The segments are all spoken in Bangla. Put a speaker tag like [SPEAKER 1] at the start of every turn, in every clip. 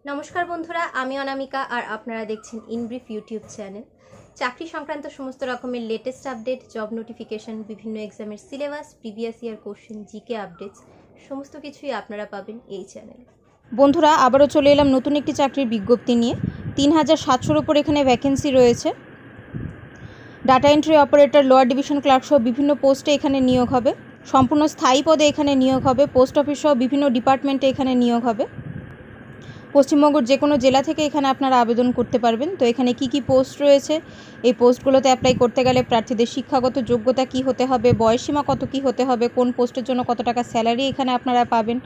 [SPEAKER 1] नमस्कार बंधुरा आमी अनामिका और आपनारा देखছেন इनब्रिफ यूट्यूब चैनल। चाकरी संक्रांत समस्त रकमेर लेटेस्ट आपडेट, जब नोटिफिकेशन, विभिन्न एग्जामेर syllabus, previous year question, GK updates समस्त किछुई आपनारा पाबेन এই চ্যানেলে।
[SPEAKER 2] বন্ধুরা আবারও চলে এলাম নতুন একটি চাকরির বিজ্ঞপ্তি নিয়ে। 3700-এর উপর এখানে ভ্যাকেন্সি রয়েছে। Data entry operator, lower division clerk সহ বিভিন্ন পোস্টে এখানে নিয়োগ হবে। সম্পূর্ণ স্থায়ী পদে এখানে নিয়োগ হবে। পোস্ট অফিস সহ বিভিন্ন ডিপার্টমেন্টে এখানে নিয়োগ হবে। পশ্চিমবঙ্গের যে কোনো জেলা থেকে এখানে আপনারা আবেদন করতে পারবেন। তো এখানে কি কি পোস্ট রয়েছে, এই পোস্টগুলোতে অ্যাপ্লাই করতে গেলে প্রার্থীদের শিক্ষাগত যোগ্যতা কি হতে হবে, বয়সসীমা কত কি হতে হবে, কোন পোস্টের জন্য কত টাকা স্যালারি এখানে আপনারা পাবেন,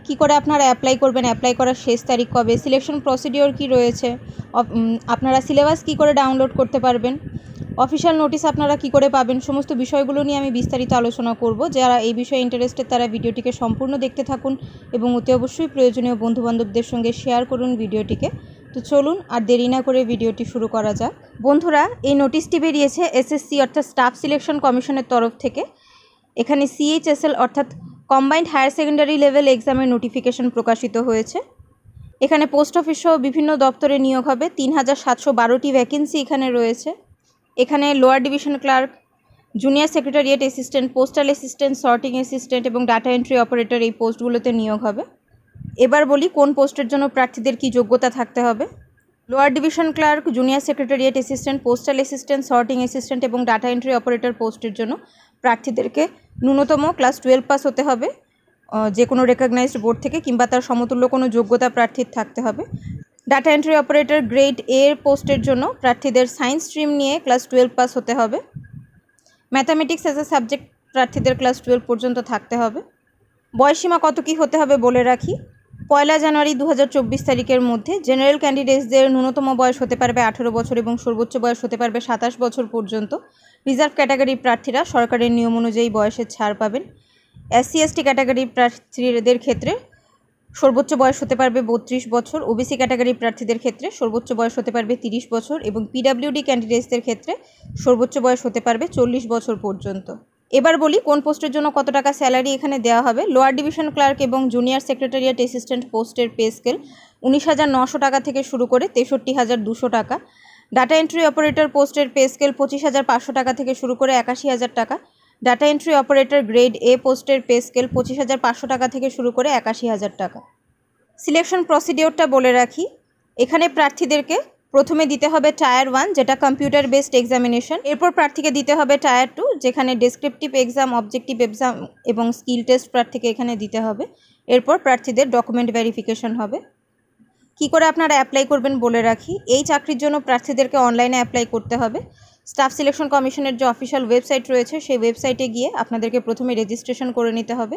[SPEAKER 2] কি করে আপনারা অ্যাপ্লাই করবেন, অ্যাপ্লাই করার শেষ তারিখ কবে, সিলেকশন প্রসিডিওর কি রয়েছে, আপনারা সিলেবাস কি করে ডাউনলোড করতে পারবেন, অফিশিয়াল নোটিশ আপনারা কি করে পাবেন, সমস্ত বিষয়গুলো নিয়ে আমি বিস্তারিত আলোচনা করব। যারা এই বিষয়ে ইন্টারেস্টেড তারা ভিডিওটিকে সম্পূর্ণ দেখতে থাকুন এবং অতি অবশ্যই প্রয়োজনীয় বন্ধুবান্ধবদের সঙ্গে শেয়ার করুন ভিডিওটিকে। তো চলুন আর দেরি না করে ভিডিওটি শুরু করা যাক। বন্ধুরা, এই নোটিশটি বেরিয়েছে এসএসসি অর্থাৎ স্টাফ সিলেকশন কমিশনের তরফ থেকে। এখানে সিএইচএসএল অর্থাৎ কম্বাইন্ড হায়ার সেকেন্ডারি লেভেল এক্সামের নোটিফিকেশন প্রকাশিত হয়েছে। এখানে পোস্ট অফিস সহ বিভিন্ন দপ্তরে নিয়োগ হবে। 3712টি ভ্যাকেন্সি এখানে রয়েছে। এখানে lower division clerk, junior secretariat assistant, postal assistant, sorting assistant এবং ডাটা এন্ট্রি অপারেটর এই পোস্টগুলোতে নিয়োগ হবে। এবার বলি কোন পোস্টের জন্য প্রার্থীদের কি যোগ্যতা থাকতে হবে। Lower division clerk, junior secretariat assistant, postal assistant, sorting assistant এবং ডাটা এন্ট্রি অপারেটর পোস্টের জন্য প্রার্থীদেরকে ন্যূনতম ক্লাস 12 পাস হতে হবে যে কোনো রেকগনাইজড বোর্ড থেকে, কিংবা তার সমতুল্য কোনো যোগ্যতা প্রার্থীর থাকতে হবে। Data entry operator grade A পোস্টের জন্য প্রার্থীদের সায়েন্স স্ট্রিম নিয়ে ক্লাস 12 পাস হতে হবে। ম্যাথামেটিক্স অ্যাজ এ সাবজেক্ট প্রার্থীদের ক্লাস 12 পর্যন্ত থাকতে হবে। বয়সসীমা কত কী হতে হবে বলে রাখি। 1 জানুয়ারি 2024 তারিখের মধ্যে জেনারেল ক্যান্ডিডেটসদের ন্যূনতম বয়স হতে পারবে 18 বছর এবং সর্বোচ্চ বয়স হতে পারবে 27 বছর পর্যন্ত। রিজার্ভ ক্যাটাগরির প্রার্থীরা সরকারের নিয়ম অনুযায়ী বয়সের ছাড় পাবেন। এসসি এসটি ক্যাটাগরির প্রার্থীদের ক্ষেত্রে সর্বোচ্চ বয়স হতে পারবে 32 বছর, ওবিসি ক্যাটাগরির প্রার্থীদের ক্ষেত্রে সর্বোচ্চ বয়স হতে পারবে 30 বছর এবং পিডাব্লিউডি ক্যান্ডিডেটসদের ক্ষেত্রে সর্বোচ্চ বয়স হতে পারবে 40 বছর পর্যন্ত। এবার বলি কোন পোস্টের জন্য কত টাকা স্যালারি এখানে দেওয়া হবে। লোয়ার ডিভিশন ক্লার্ক এবং জুনিয়র সেক্রেটারিয়েট অ্যাসিস্ট্যান্ট পোস্টের পে স্কেল 19,900 টাকা থেকে শুরু করে 63,200 টাকা। ডাটা এন্ট্রি অপারেটর পোস্টের পে স্কেল 25,500 টাকা থেকে শুরু করে 81,000 টাকা। Data entry operator grade A পোস্টের পে স্কেল 25,500 টাকা থেকে শুরু করে 81,000 টাকা। সিলেকশন প্রসিডিওরটা বলে রাখি। এখানে প্রার্থীদেরকে প্রথমে দিতে হবে টায়ার 1 যেটা কম্পিউটার বেসড এক্সামিনেশন। এরপর প্রার্থীকে দিতে হবে টায়ার 2 যেখানে ডেসক্রিপটিভ এক্সাম, অবজেক্টিভ এক্সাম এবং স্কিল টেস্ট প্রার্থীকে এখানে দিতে হবে। এরপর প্রার্থীদের ডকুমেন্ট ভেরিফিকেশন হবে। কি করে আপনারা অ্যাপ্লাই করবেন বলে রাখি। এই চাকরির জন্য প্রার্থীদেরকে অনলাইনে অ্যাপ্লাই করতে হবে। স্টাফ সিলেকশন কমিশনের যে অফিসিয়াল ওয়েবসাইট রয়েছে সেই ওয়েবসাইটে গিয়ে আপনাদেরকে প্রথমে রেজিস্ট্রেশন করে নিতে হবে।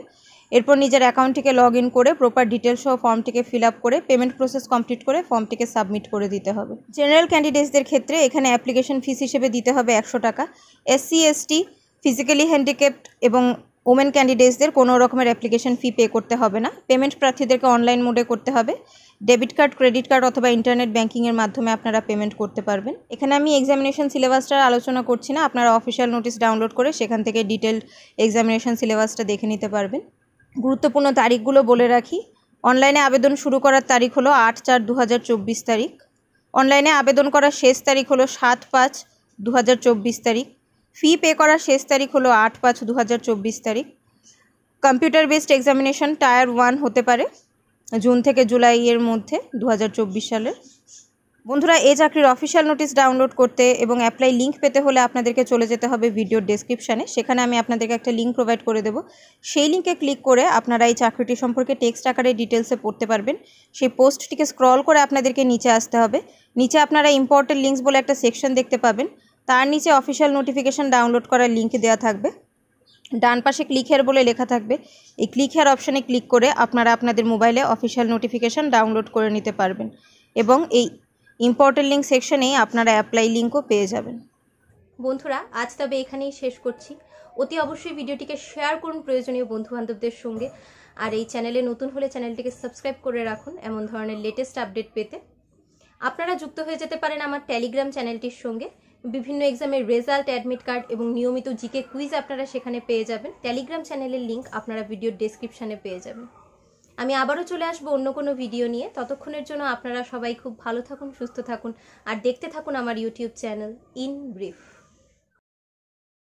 [SPEAKER 2] এরপর নিজের অ্যাকাউন্টটিকে লগ ইন করে প্রপার ডিটেলস সহ ফর্মটিকে ফিল আপ করে পেমেন্ট প্রসেস কমপ্লিট করে ফর্মটিকে সাবমিট করে দিতে হবে। জেনারেল ক্যান্ডিডেটসদের ক্ষেত্রে এখানে অ্যাপ্লিকেশন ফিস হিসেবে দিতে হবে 100 টাকা। এসসি এসটি, ফিজিক্যালি হ্যান্ডিক্যাপড এবং ওমেন ক্যান্ডিডেটসদের কোনো রকমের অ্যাপ্লিকেশন ফি পে করতে হবে না। পেমেন্ট প্রার্থীদেরকে অনলাইন মোডে করতে হবে। ডেবিট কার্ড, ক্রেডিট কার্ড অথবা ইন্টারনেট ব্যাঙ্কিংয়ের মাধ্যমে আপনারা পেমেন্ট করতে পারবেন। এখানে আমি এক্সামিনেশন সিলেবাসটার আলোচনা করছি না, আপনারা অফিসিয়াল নোটিশ ডাউনলোড করে সেখান থেকে ডিটেলড এক্সামিনেশন সিলেবাসটা দেখে নিতে পারবেন। গুরুত্বপূর্ণ তারিখগুলো বলে রাখি। অনলাইনে আবেদন শুরু করার তারিখ হলো 8/4/2024 তারিখ। অনলাইনে আবেদন করার শেষ তারিখ হলো 7/5/2024 তারিখ। ফি পে করার শেষ তারিখ হলো 8/5/2024 তারিখ। কম্পিউটার বেসড এক্সামিনেশন টায়ার 1 হতে পারে জুন থেকে জুলাইয়ের মধ্যে 2024 সালের। বন্ধুরা, এই চাকরির অফিসিয়াল নোটিশ ডাউনলোড করতে এবং অ্যাপ্লাই লিঙ্ক পেতে হলে আপনাদেরকে চলে যেতে হবে ভিডিওর ডেসক্রিপশানে। সেখানে আমি আপনাদেরকে একটা লিঙ্ক প্রোভাইড করে দেবো। সেই লিঙ্কে ক্লিক করে আপনারা এই চাকরিটি সম্পর্কে টেক্সট আকারে ডিটেলসে পড়তে পারবেন। সেই পোস্টটিকে স্ক্রল করে আপনাদেরকে নিচে আসতে হবে। নিচে আপনারা ইম্পর্টেন্ট লিঙ্কস বলে একটা সেকশন দেখতে পাবেন। তার নিচে অফিসিয়াল নোটিফিকেশান ডাউনলোড করার লিঙ্ক দেওয়া থাকবে। ডান পাশে ক্লিক হেয়ার বলে লেখা থাকবে। এই ক্লিক হেয়ার অপশানে ক্লিক করে আপনারা আপনাদের মোবাইলে অফিসিয়াল নোটিফিকেশান ডাউনলোড করে নিতে পারবেন এবং এই ইম্পর্টেন্ট লিঙ্ক সেকশনেই আপনারা অ্যাপ্লাই লিঙ্কও পেয়ে যাবেন।
[SPEAKER 1] বন্ধুরা, আজ তবে এখানেই শেষ করছি। অতি অবশ্যই ভিডিওটিকে শেয়ার করুন প্রয়োজনীয় বন্ধুবান্ধবদের সঙ্গে। আর এই চ্যানেলে নতুন হলে চ্যানেলটিকে সাবস্ক্রাইব করে রাখুন এমন ধরনের লেটেস্ট আপডেট পেতে। আপনারা যুক্ত হয়ে যেতে পারেন আমার টেলিগ্রাম চ্যানেলটির সঙ্গে। বিভিন্ন এক্সামের রেজাল্ট, অ্যাডমিট কার্ড এবং নিয়মিত জিকে কুইজ আপনারা সেখানে পেয়ে যাবেন। টেলিগ্রাম চ্যানেলের লিঙ্ক আপনারা ভিডিওর ডেসক্রিপশানে পেয়ে যাবেন। আমি আবারও চলে আসবো অন্য কোনো ভিডিও নিয়ে। ততক্ষণের জন্য আপনারা সবাই খুব ভালো থাকুন, সুস্থ থাকুন আর দেখতে থাকুন আমার ইউটিউব চ্যানেল ইন ব্রিফ।